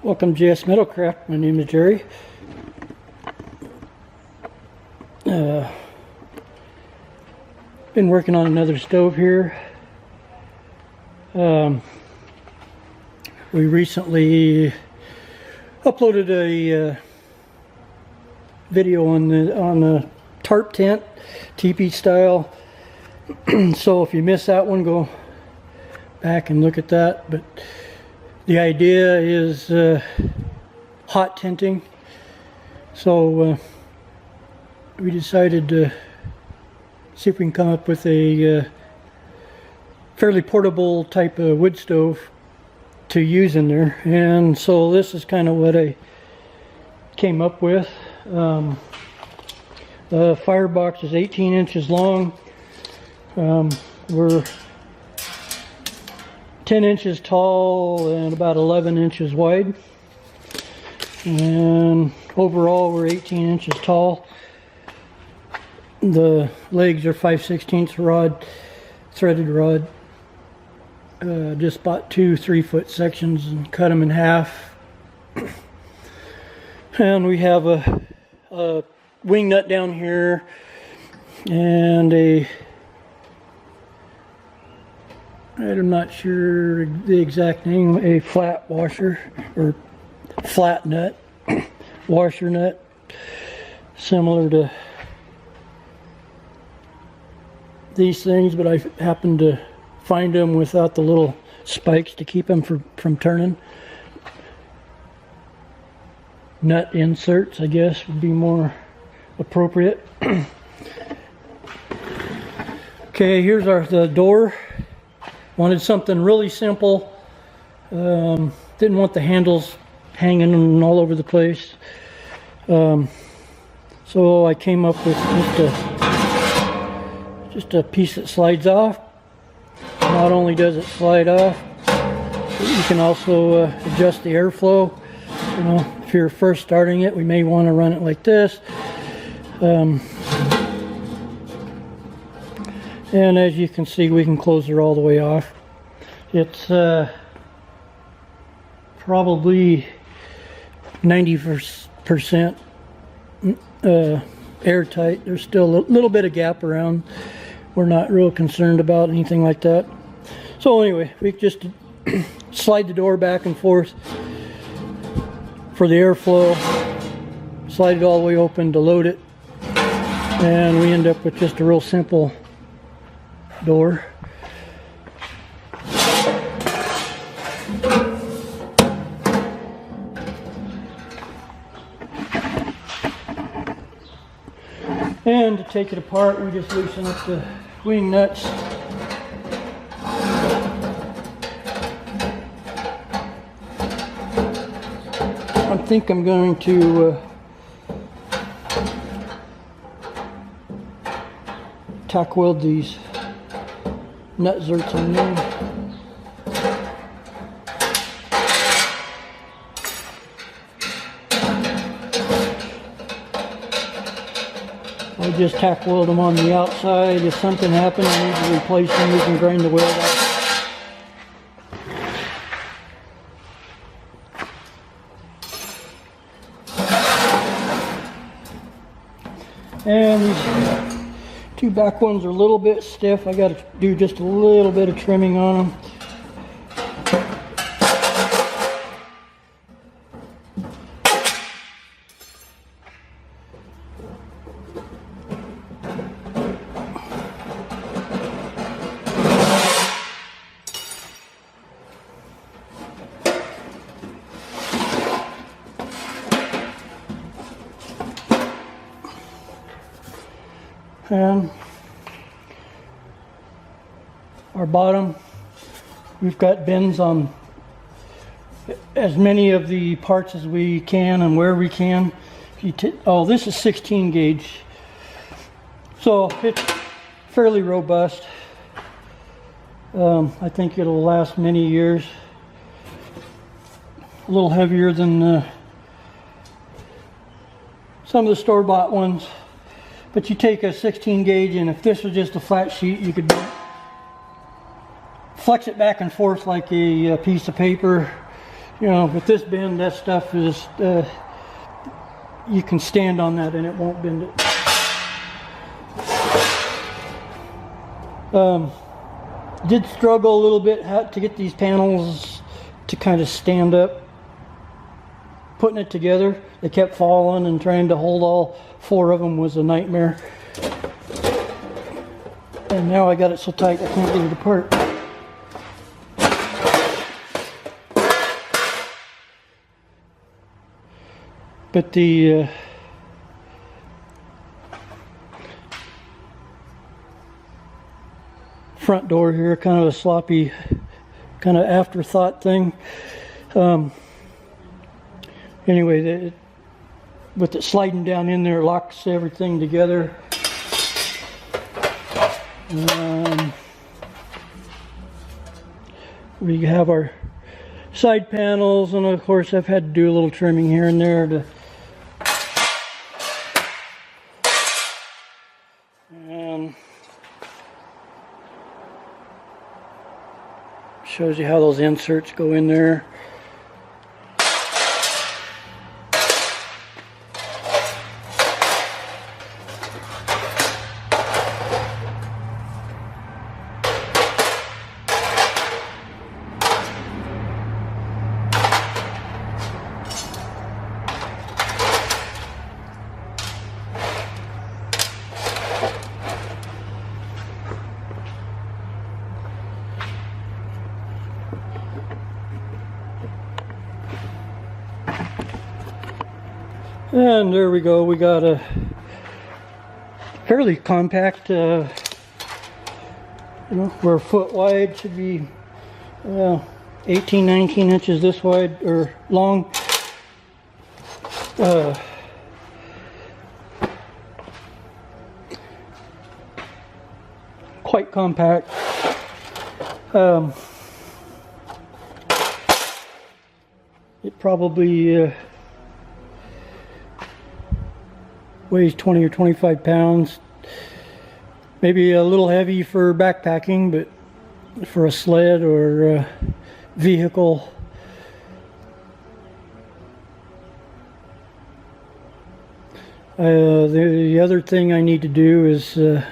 Welcome to JS Metalcraft. My name is Jerry. Been working on another stove here. We recently uploaded a video on the tarp tent, teepee style. So if you missed that one, go back and look at that. But the idea is hot tenting. So we decided to see if we can come up with a fairly portable type of wood stove to use in there. And so this is kind of what I came up with. The firebox is 18 inches long. We're 10 inches tall and about 11 inches wide, and overall we're 18 inches tall. The legs are 5/16 rod, threaded rod. Just bought two 3-foot sections and cut them in half. And we have a wing nut down here and I'm not sure the exact name, a flat washer or flat nut, washer nut, similar to these things, but I happened to find them without the little spikes to keep them from turning. Nut inserts, I guess, would be more appropriate. Okay, here's the door. Wanted something really simple. Didn't want the handles hanging all over the place. So I came up with just a piece that slides off. Not only does it slide off, but you can also adjust the airflow. You know, if you're first starting it, we may want to run it like this. And as you can see, we can close it all the way off. It's probably 90% airtight. There's still a little bit of gap around. We're not real concerned about anything like that. So anyway, we just slide the door back and forth for the airflow. Slide it all the way open to load it. And we end up with just a real simple door. And to take it apart, we just loosen up the wing nuts. I think I'm going to tack weld these nut zerts on there. I just tack weld them on the outside. If something happens, I need to replace them, we can grind the weld out. And these two back ones are a little bit stiff. I got to do just a little bit of trimming on them. And our bottom, we've got bends on as many of the parts as we can and where we can. Oh, this is 16 gauge, so it's fairly robust. I think it'll last many years. A little heavier than some of the store-bought ones. But you take a 16 gauge, and if this was just a flat sheet, you could flex it back and forth like a piece of paper You know, with this bend, that stuff is, you can stand on that and it won't bend it. Did struggle a little bit to get these panels to kind of stand up. Putting it together, they kept falling, and trying to hold all 4 of them was a nightmare. And now I got it so tight I can't get it apart. But the front door here, kind of a sloppy, kind of afterthought thing. Anyway, with it sliding down in there, locks everything together. We have our side panels, and of course I've had to do a little trimming here and there to shows you how those inserts go in there. And there we go. We got a fairly compact, you know, we're a foot wide, should be 18, 19 inches this wide or long. Quite compact. It probably weighs 20 or 25 pounds. Maybe a little heavy for backpacking, but for a sled or a vehicle, the other thing I need to do is I'm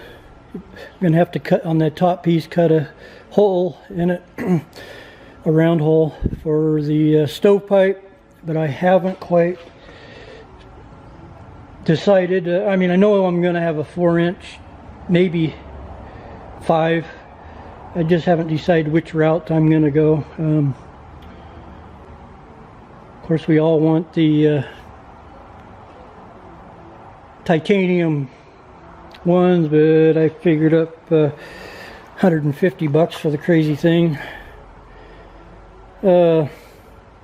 gonna have to cut on that top piece, cut a hole in it, a round hole for the stovepipe, but I haven't quite decided. I mean, I know I'm going to have a 4-inch, maybe 5. I just haven't decided which route I'm going to go. Of course, we all want the titanium ones, but I figured up 150 bucks for the crazy thing. A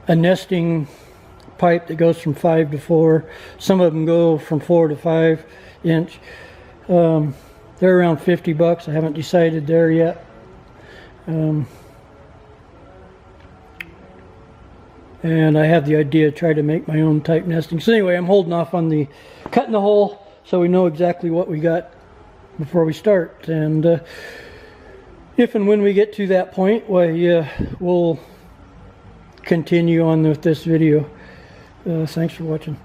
nesting pipe that goes from 5 to 4. Some of them go from 4 to 5 inch. They're around 50 bucks. I haven't decided there yet. And I have the idea to try to make my own type nesting. So anyway, I'm holding off on the cutting the hole so we know exactly what we got before we start. And if and when we get to that point, why, we'll continue on with this video. Thanks for watching.